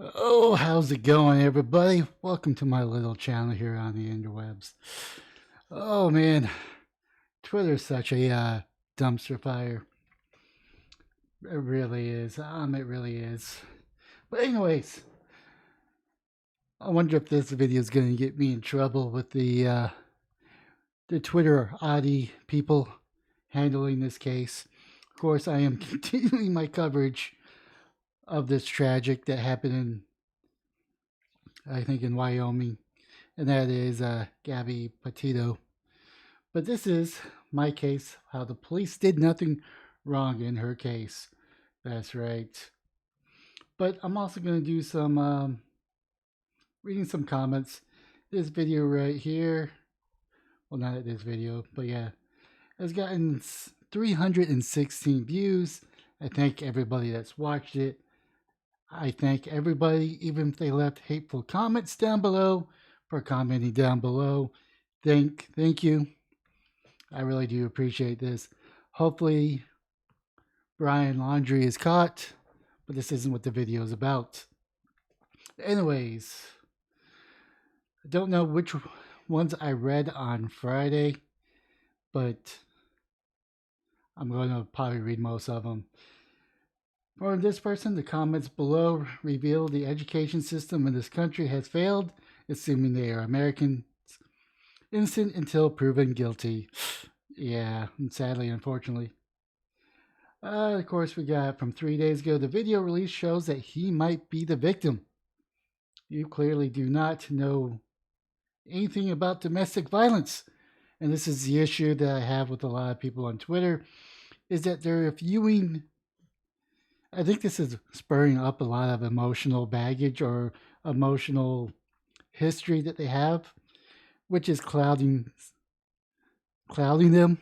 Oh, how's it going, everybody? Welcome to my little channel here on the interwebs. Oh man, Twitter's such a dumpster fire. It really is. It really is. But anyways, I wonder if this video is going to get me in trouble with the Twitter Audi people handling this case. Of course, I am continuing my coverage of this tragic that happened in, I think, in Wyoming, and that is Gabby Petito. But this is my case, how the police did nothing wrong in her case. That's right. But I'm also going to do some reading some comments. This video right here, well, not this video, but yeah, has gotten 316 views. I thank everybody that's watched it. I thank everybody, even if they left hateful comments down below, for commenting down below. Thank you. I really do appreciate this. Hopefully, Brian Laundrie is caught, but this isn't what the video is about. Anyways, I don't know which ones I read on Friday, but I'm going to probably read most of them. For this person, the comments below reveal the education system in this country has failed, assuming they are Americans, innocent until proven guilty. Yeah, and sadly, unfortunately. Of course, we got from 3 days ago, the video release shows that he might be the victim. You clearly do not know anything about domestic violence. And this is the issue that I have with a lot of people on Twitter, is that they're viewing, I think this is spurring up a lot of emotional baggage or emotional history that they have, which is clouding them.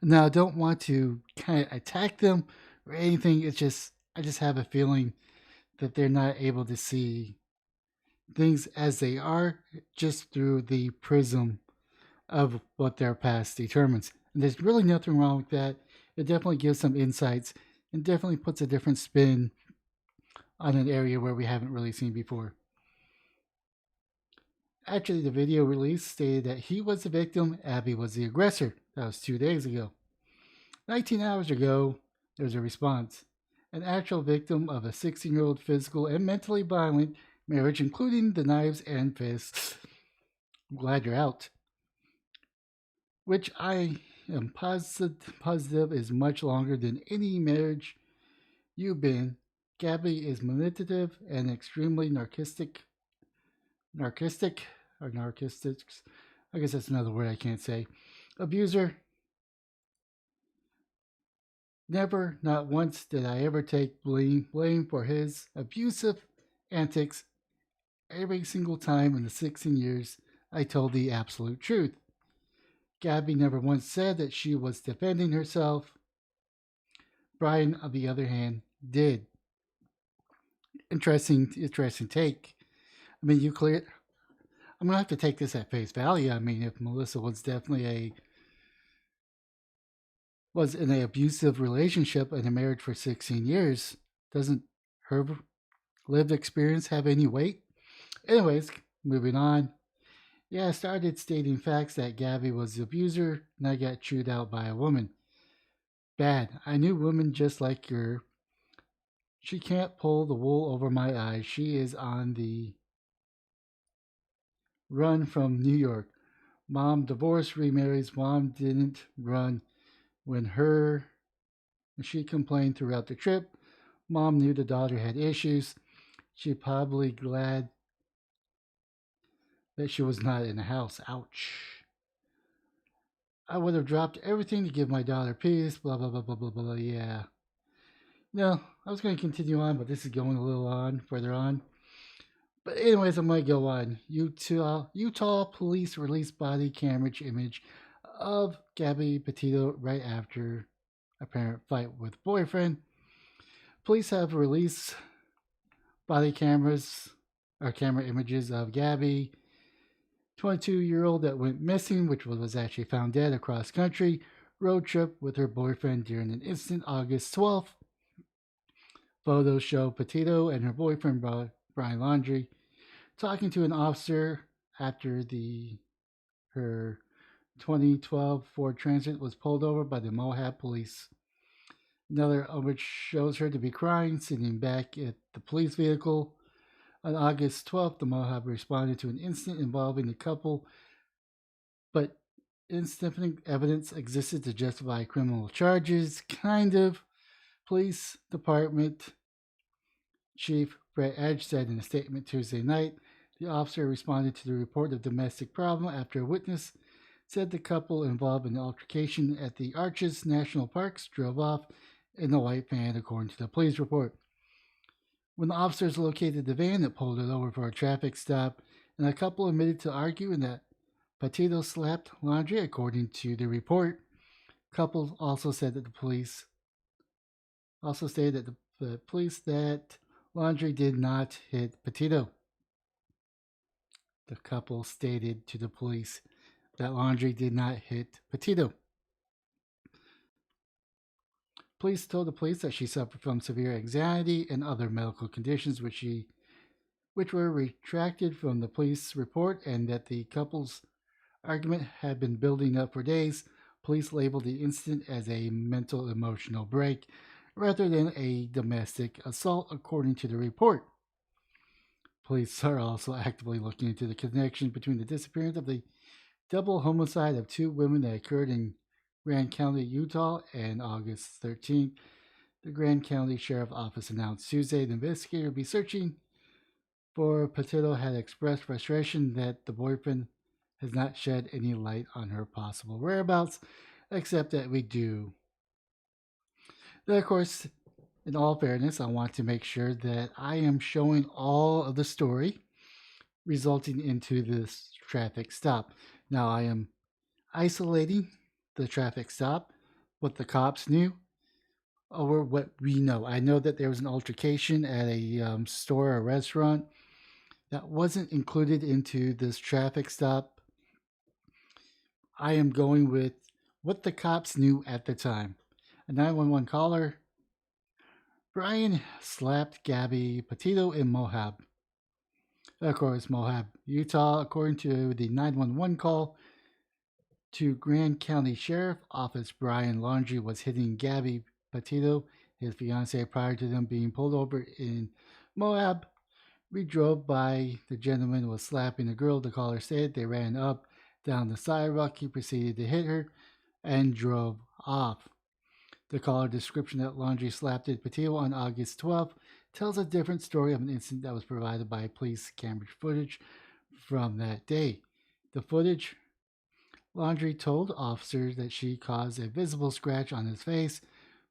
Now, I don't want to kind of attack them or anything. It's just, I just have a feeling that they're not able to see things as they are just through the prism of what their past determines. And there's really nothing wrong with that. It definitely gives some insights and definitely puts a different spin on an area where we haven't really seen before. Actually, the video release stated that he was the victim, Abby was the aggressor. That was 2 days ago. 19 hours ago, there was a response. An actual victim of a 16-year-old physical and mentally violent marriage, including the knives and fists. I'm glad you're out. Which I am positive is much longer than any marriage you've been. Gabby is manipulative and extremely narcissistic. I guess that's another word I can't say. Abuser. Never, not once, did I ever take blame for his abusive antics. Every single time in the 16 years, I told the absolute truth. Gabby never once said that she was defending herself. Brian, on the other hand, did. Interesting take. I mean, I'm gonna have to take this at face value. I mean, if Melissa was definitely was in an abusive relationship and a marriage for 16 years, doesn't her lived experience have any weight? Anyways, moving on. Yeah, I started stating facts that Gabby was the abuser and I got chewed out by a woman. Bad. I knew women just like her. She can't pull the wool over my eyes. She is on the run from New York. Mom divorced, remarries. Mom didn't run when she complained throughout the trip. Mom knew the daughter had issues. She probably glad that she was not in the house. Ouch. I would have dropped everything to give my daughter peace. Blah, blah, blah, blah, blah, blah. Yeah. No, I was going to continue on, but this is going a little on, further on. But anyways, I'm going to go on. Utah police released body camera image of Gabby Petito right after apparent fight with boyfriend. Police have released body cameras or camera images of Gabby, 22-year-old that went missing, which was actually found dead across country road trip with her boyfriend during an incident August 12th. Photos show Petito and her boyfriend Brian Laundrie, talking to an officer after her 2012 Ford Transit was pulled over by the MOAB Police. Another of which shows her to be crying, sitting back at the police vehicle. On August 12th, the MOAB responded to an incident involving the couple, but insufficient evidence existed to justify criminal charges. Kind of. Police Department Chief Brett Edge said in a statement Tuesday night the officer responded to the report of domestic problem after a witness said the couple involved in an altercation at the Arches National Parks drove off in a white van, according to the police report. When the officers located the van, it pulled it over for a traffic stop, and the couple admitted to arguing that Petito slapped Laundrie, according to the report. Couple also said that the police also stated that the police that Laundrie did not hit Petito. The couple stated to the police that Laundrie did not hit Petito. Police told the police that she suffered from severe anxiety and other medical conditions, which were retracted from the police report, and that the couple's argument had been building up for days. Police labeled the incident as a mental emotional break rather than a domestic assault, according to the report. Police are also actively looking into the connection between the disappearance of the double homicide of two women that occurred in Grand County, Utah, and August 13th. The Grand County Sheriff's Office announced Tuesday the investigator would be searching for Petito had expressed frustration that the boyfriend has not shed any light on her possible whereabouts, except that we do. Then, of course, in all fairness, I want to make sure that I am showing all of the story resulting into this traffic stop. Now, I am isolating the traffic stop, what the cops knew, or what we know. I know that there was an altercation at a store or restaurant that wasn't included into this traffic stop. I am going with what the cops knew at the time. A 911 caller, Brian slapped Gabby Petito in MOAB. Of course, MOAB, Utah, according to the 911 call to Grand County Sheriff Office, Brian Laundrie was hitting Gabby Petito, his fiancee, prior to them being pulled over in MOAB. We drove by. The gentleman was slapping the girl. The caller said they ran up down the sidewalk. He proceeded to hit her and drove off. The caller description that Laundrie slapped at Petito on August 12th tells a different story of an incident that was provided by police camera footage from that day. The footage, Laundrie told officers that she caused a visible scratch on his face.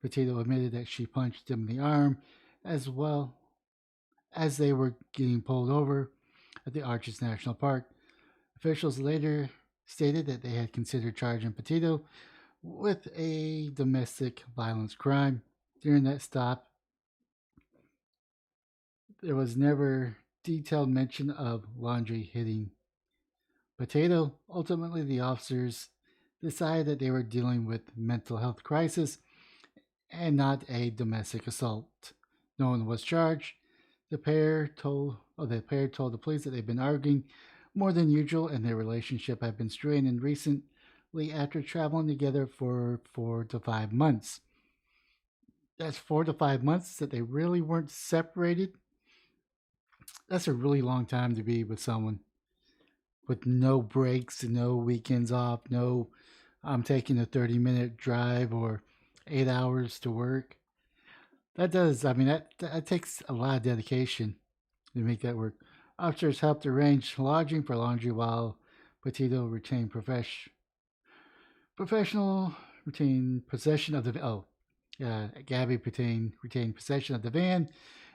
Petito admitted that she punched him in the arm, as well as they were getting pulled over at the Arches National Park. Officials later stated that they had considered charging Petito with a domestic violence crime. During that stop, there was never detailed mention of Laundrie hitting Petito. Ultimately, the officers decided that they were dealing with mental health crisis and not a domestic assault. No one was charged. The pair told the police that they've been arguing more than usual and their relationship had been strained recently after traveling together for 4 to 5 months. That's 4 to 5 months that they really weren't separated. That's a really long time to be with someone with no breaks, no weekends off, no I'm taking a 30-minute drive or 8 hours to work. That takes a lot of dedication to make that work. Officers helped arrange lodging for Laundrie while Petito retained possession of the Gabby retained possession of the van, and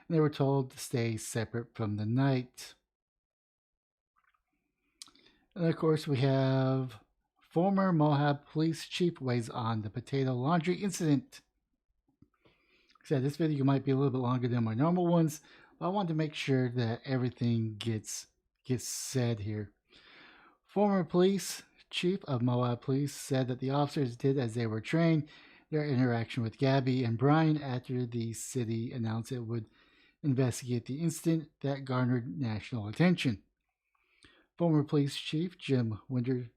they were told to stay separate from the night. And of course, we have former MOAB Police Chief weighs on the Petito Laundrie incident. Like I said, this video might be a little bit longer than my normal ones, but I wanted to make sure that everything gets said here. Former police chief of MOAB Police said that the officers did as they were trained. Their interaction with Gabby and Brian after the city announced it would investigate the incident that garnered national attention. Former police chief Jim Winder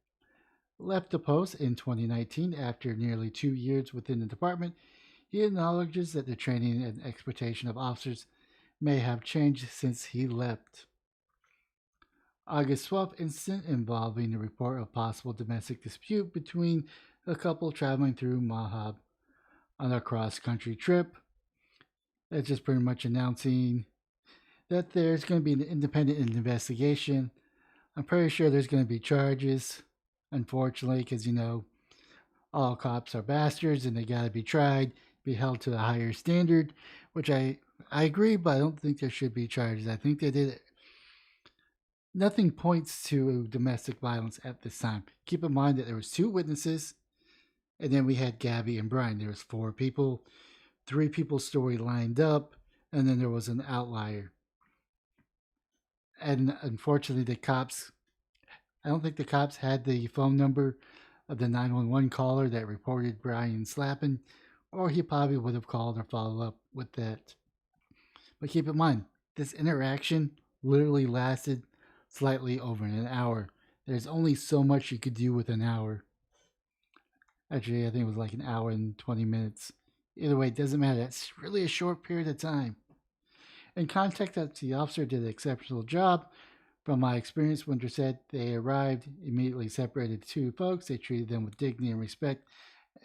left the post in 2019 after nearly 2 years within the department. He acknowledges that the training and expectation of officers may have changed since he left. August 12th incident involving a report of possible domestic dispute between a couple traveling through MOAB on a cross-country trip. That's just pretty much announcing that there's going to be an independent investigation. I'm pretty sure there's going to be charges, unfortunately, because, all cops are bastards and they got to be tried, be held to a higher standard, which I agree, but I don't think there should be charges. I think they did it. Nothing points to domestic violence at this time. Keep in mind that there was 2 witnesses, and then we had Gabby and Brian. There was 4 people, 3 people's story lined up, and then there was an outlier. And unfortunately, I don't think the cops had the phone number of the 911 caller that reported Brian slapping, or he probably would have called or followed up with that. But keep in mind, this interaction literally lasted slightly over an hour. There's only so much you could do with an hour. Actually, I think it was like an hour and 20 minutes. Either way, it doesn't matter. That's really a short period of time. In context, that the officer did an exceptional job. From my experience, Winter said they arrived, immediately separated the 2 folks. They treated them with dignity and respect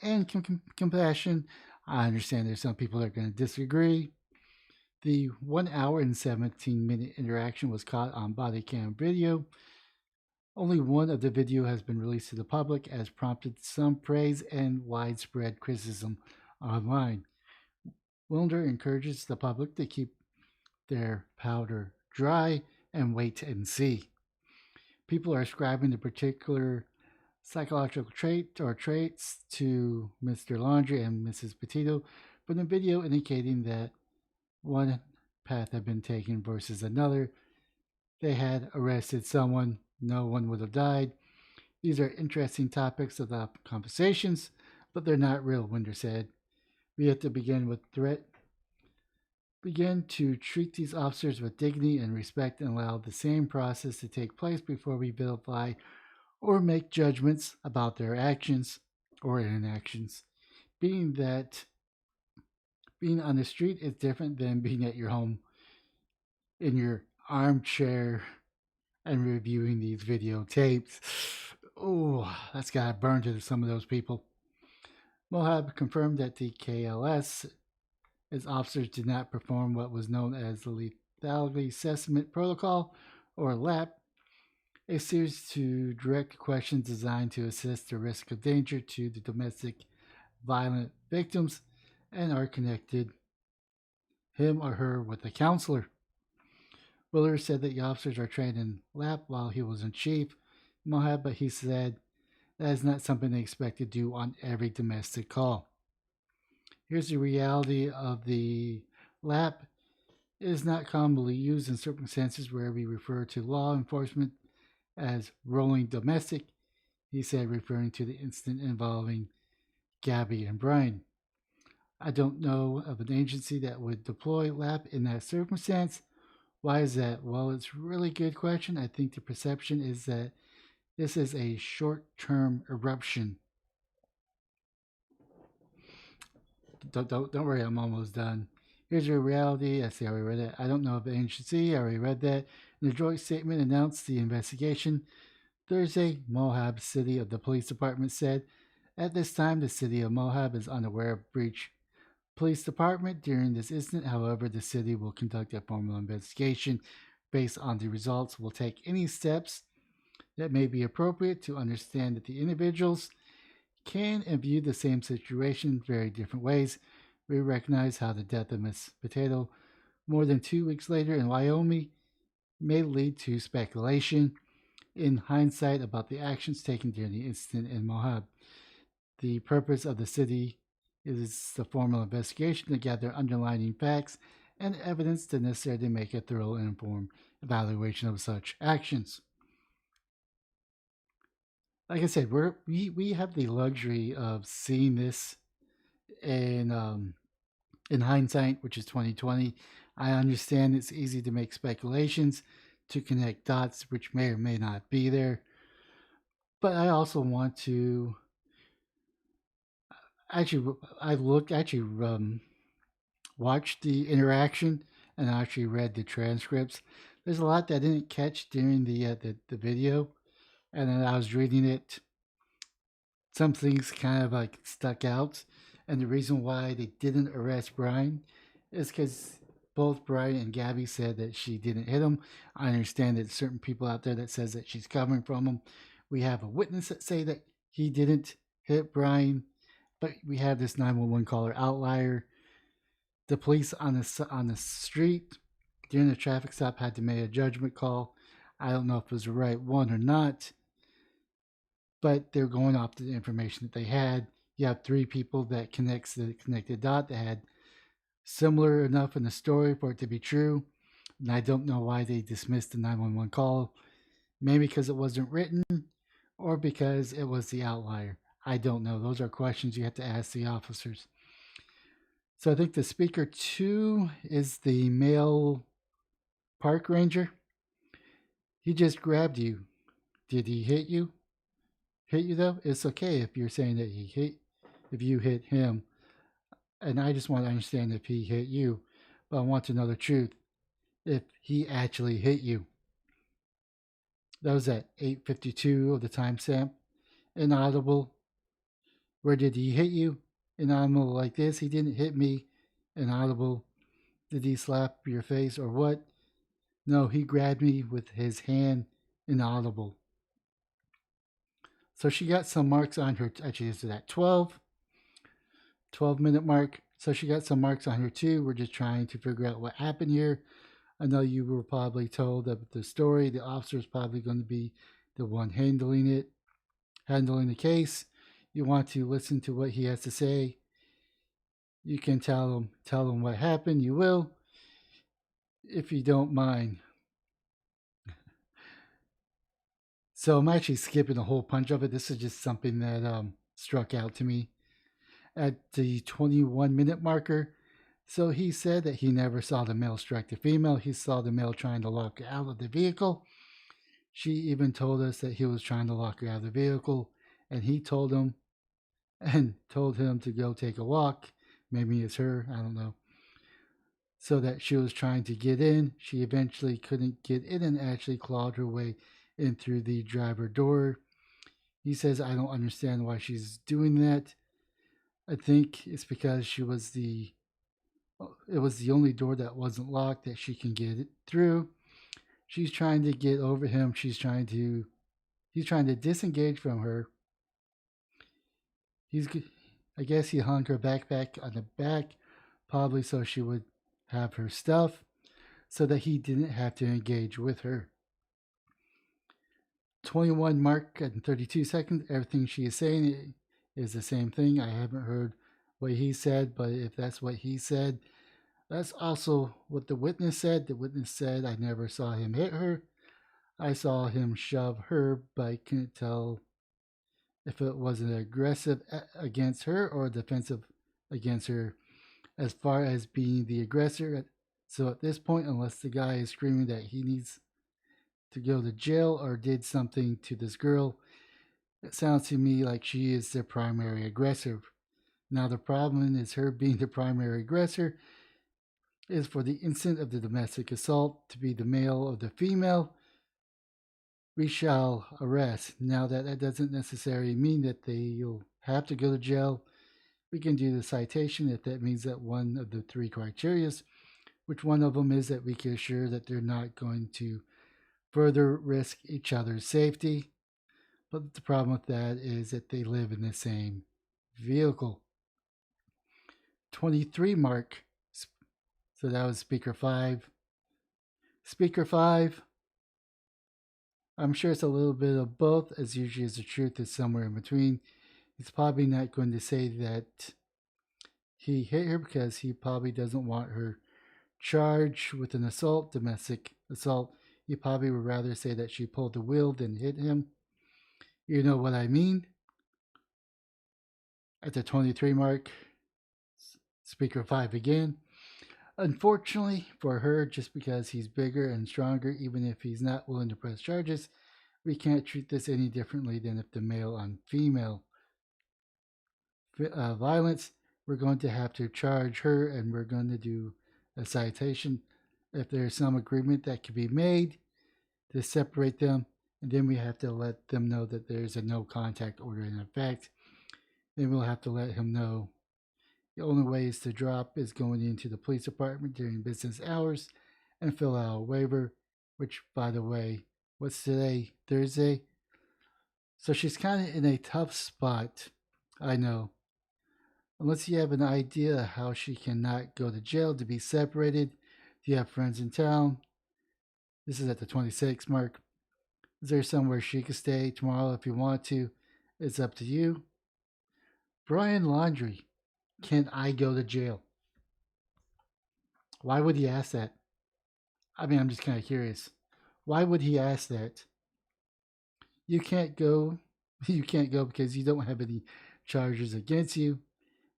and compassion. I understand there's some people that are going to disagree. The 1 hour and 17-minute interaction was caught on body cam video. Only one of the video has been released to the public, as prompted some praise and widespread criticism online. Wilder encourages the public to keep their powder dry and wait and see. People are ascribing the particular psychological traits to Mr. Laundrie and Mrs. Petito from the video, indicating that one path had been taken versus another. They had arrested someone, no one would have died. These are interesting topics of the conversations, but they're not real, Winder said. We have to begin to treat these officers with dignity and respect and allow the same process to take place before we vilify or make judgments about their actions or inactions. Being on the street is different than being at your home in your armchair and reviewing these videotapes. Oh, that's got to burn to some of those people. MOAB confirmed that the KLS, as officers did not perform what was known as the Lethality Assessment Protocol, or LAP, a series to direct questions designed to assess the risk of danger to the domestic violent victims and are connected him or her with a counselor. Willard said that the officers are trained in LAP while he was in chief MOAB, but he said that is not something they expect to do on every domestic call. Here's the reality of the LAP. It is not commonly used in circumstances where we refer to law enforcement as rolling domestic, he said, referring to the incident involving Gabby and Brian. I don't know of an agency that would deploy LAP in that circumstance. Why is that? Well, it's a really good question. I think the perception is that this is a short-term eruption. Don't worry, I'm almost done. Here's your reality. I already read it. I don't know of an agency. I already read that. The joint statement announced the investigation. Thursday, MOAB City of the Police Department said, at this time, the city of MOAB is unaware of breach. Police Department during this incident, however, the city will conduct a formal investigation. Based on the results, will take any steps that may be appropriate to understand that the individuals can and view the same situation in very different ways. We recognize how the death of Miss Potato more than 2 weeks later in Wyoming may lead to speculation in hindsight about the actions taken during the incident in MOAB. The purpose of the city is the formal investigation to gather underlying facts and evidence to necessary to make a thorough and informed evaluation of such actions. Like I said, we have the luxury of seeing this in hindsight, which is 2020. I understand it's easy to make speculations, to connect dots which may or may not be there, but I also want to actually watched the interaction and actually read the transcripts. There's a lot that I didn't catch during the video, and then I was reading it. Some things kind of like stuck out, and the reason why they didn't arrest Brian is because both Brian and Gabby said that she didn't hit him. I understand that certain people out there that says that she's covering from him. We have a witness that say that he didn't hit Brian, but we have this 911 caller outlier. The police on the street during the traffic stop had to make a judgment call. I don't know if it was the right one or not, but they're going off the information that they had. You have three people that connects the connected dot that had similar enough in the story for it to be true. And I don't know why they dismissed the 911 call. Maybe because it wasn't written or because it was the outlier. I don't know. Those are questions you have to ask the officers. So I think the speaker 2 is the male park ranger. He just grabbed you. Did he hit you? Hit you though? It's okay if you're saying that if you hit him. And I just want to understand if he hit you. But I want to know the truth. If he actually hit you. That was at 8:52 of the timestamp. Inaudible. Where did he hit you? Inaudible like this. He didn't hit me. Inaudible. Did he slap your face or what? No, he grabbed me with his hand. Inaudible. So she got some marks on her. Actually, this is at 12-minute mark. So she got some marks on her too. We're just trying to figure out what happened here. I know you were probably told that the story, the officer's probably going to be the one handling the case. You want to listen to what he has to say. You can tell him what happened. You will, if you don't mind. So I'm actually skipping the whole punch of it. This is just something that struck out to me at the 21-minute marker. So he said that he never saw the male strike the female. He saw the male trying to lock her out of the vehicle. She even told us that he was trying to lock her out of the vehicle, and he told him to go take a walk. Maybe it's her, I don't know. So that she was trying to get in. She eventually couldn't get in and actually clawed her way in through the driver door. He says, I don't understand why she's doing that. I think it's because it was the only door that wasn't locked that she can get it through. She's trying to get over him. He's trying to disengage from her. I guess he hung her backpack on the back, probably so she would have her stuff, so that he didn't have to engage with her. 21 mark and 32 seconds. Everything she is saying is the same thing. I haven't heard what he said, but if that's what he said, that's also what the witness said. The witness said, I never saw him hit her. I saw him shove her, but I couldn't tell if it was an aggressive against her or defensive against her as far as being the aggressor. So at this point, unless the guy is screaming that he needs to go to jail or did something to this girl, it sounds to me like she is the primary aggressor. Now the problem is her being the primary aggressor is for the incident of the domestic assault to be the male or the female. We shall arrest. Now that doesn't necessarily mean that they'll have to go to jail. We can do the citation if that means that one of the three criteria, which one of them is that we can assure that they're not going to further risk each other's safety. But the problem with that is that they live in the same vehicle. 23 mark. So that was speaker 5. Speaker 5. I'm sure it's a little bit of both, as usually as the truth is somewhere in between. He's probably not going to say that he hit her because he probably doesn't want her charged with an assault, domestic assault. He probably would rather say that she pulled the wheel than hit him. You know what I mean? At the 23 mark, speaker 5 again. Unfortunately for her, just because he's bigger and stronger, even if he's not willing to press charges, we can't treat this any differently than if the male on female violence. We're going to have to charge her and we're going to do a citation. If there's some agreement that can be made to separate them, and then we have to let them know that there's a no contact order in effect. Then we'll have to let him know the only way is to drop is going into the police department during business hours and fill out a waiver, which, by the way, what's today? Thursday? So she's kind of in a tough spot. I know. Unless you have an idea how she cannot go to jail to be separated. Do you have friends in town? This is at the 26 mark. Is there somewhere she could stay tomorrow if you want to? It's up to you. Brian Laundrie, can I go to jail? Why would he ask that? I mean, I'm just kind of curious. Why would he ask that? You can't go. You can't go because you don't have any charges against you.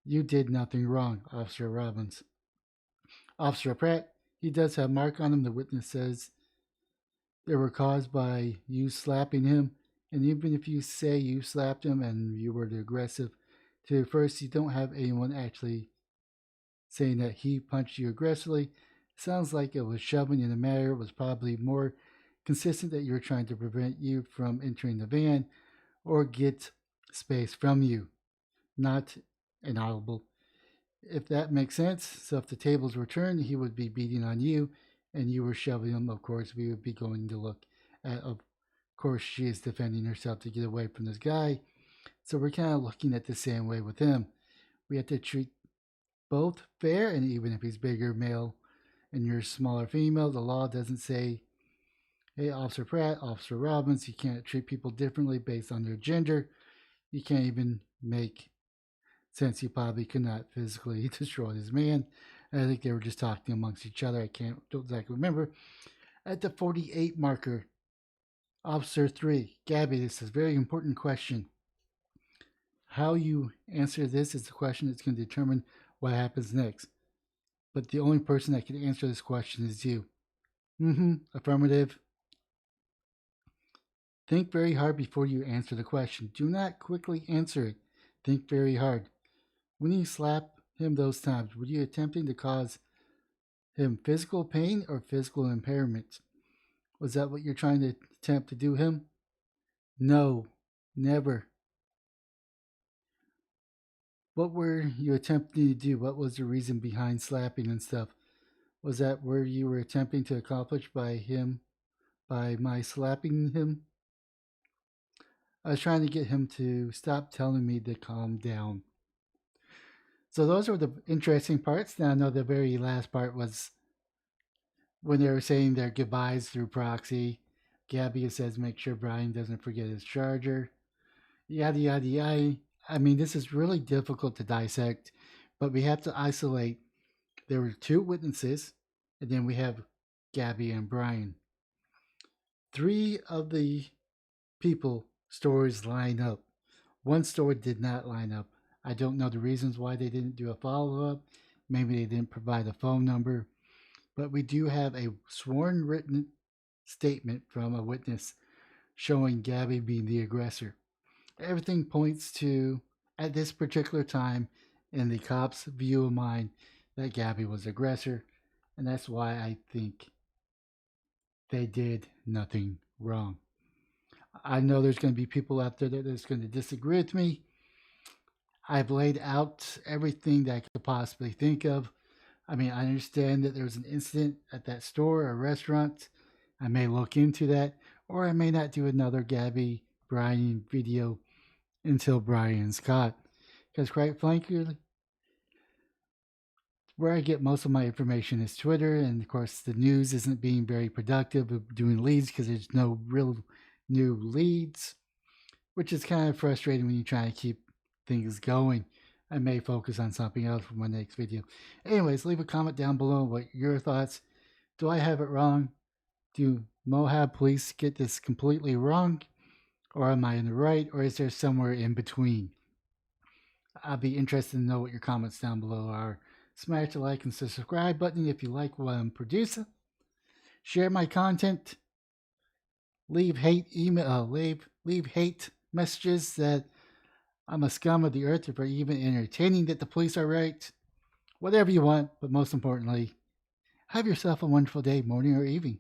You did nothing wrong, Officer Robbins. Officer Pratt, he does have mark on him. The witness says they were caused by you slapping him. And even if you say you slapped him and you were the aggressive to first, you don't have anyone actually saying that he punched you aggressively. Sounds like it was shoving in the matter. It was probably more consistent that you were trying to prevent you from entering the van or get space from you. Not inaudible. If that makes sense. So if the tables were turned, he would be beating on you and you were shoving him. Of course, we would be going to look at, of course, she is defending herself to get away from this guy. So we're kind of looking at the same way with him. We have to treat both fair, and even if he's bigger male and you're smaller female, the law doesn't say, hey, Officer Pratt, Officer Robbins, you can't treat people differently based on their gender. You can't even make sense. He probably could not physically destroy this man. I think they were just talking amongst each other. Don't exactly remember. At the 48 marker, Officer 3, Gabby, this is a very important question. How you answer this is the question that's going to determine what happens next. But the only person that can answer this question is you. Affirmative. Think very hard before you answer the question. Do not quickly answer it. Think very hard. When you slap him those times, were you attempting to cause him physical pain or physical impairment? Was that what you're trying to attempt to do him? No, never. What were you attempting to do? What was the reason behind slapping and stuff? Was that where you were attempting to accomplish by my slapping him? I was trying to get him to stop telling me to calm down. So those were the interesting parts. Now I know the very last part was when they were saying their goodbyes through proxy. Gabby says make sure Brian doesn't forget his charger. Yada yada yada. I mean, this is really difficult to dissect, but we have to isolate. There were two witnesses, and then we have Gabby and Brian. Three of the people stories line up. One story did not line up. I don't know the reasons why they didn't do a follow up. Maybe they didn't provide a phone number. But we do have a sworn written statement from a witness showing Gabby being the aggressor. Everything points to, at this particular time, in the cops' view of mind, that Gabby was the aggressor. And that's why I think they did nothing wrong. I know there's going to be people out there that's going to disagree with me. I've laid out everything that I could possibly think of. I mean, I understand that there was an incident at that store or restaurant. I may look into that, or I may not do another Gabby Brian video until Brian's caught. Because quite frankly, where I get most of my information is Twitter, and of course the news isn't being very productive of doing leads because there's no real new leads, which is kind of frustrating when you try to keep things going. I may focus on something else for my next video. Anyways, leave a comment down below what your thoughts. Do I have it wrong? Do MOAB Police get this completely wrong? Or am I in the right? Or is there somewhere in between? I'd be interested to know what your comments down below are. Smash the like and subscribe button if you like what I'm producing. Share my content. Leave hate email. Leave hate messages that I'm a scum of the earth or even entertaining that the police are right. Whatever you want, but most importantly, have yourself a wonderful day, morning, or evening.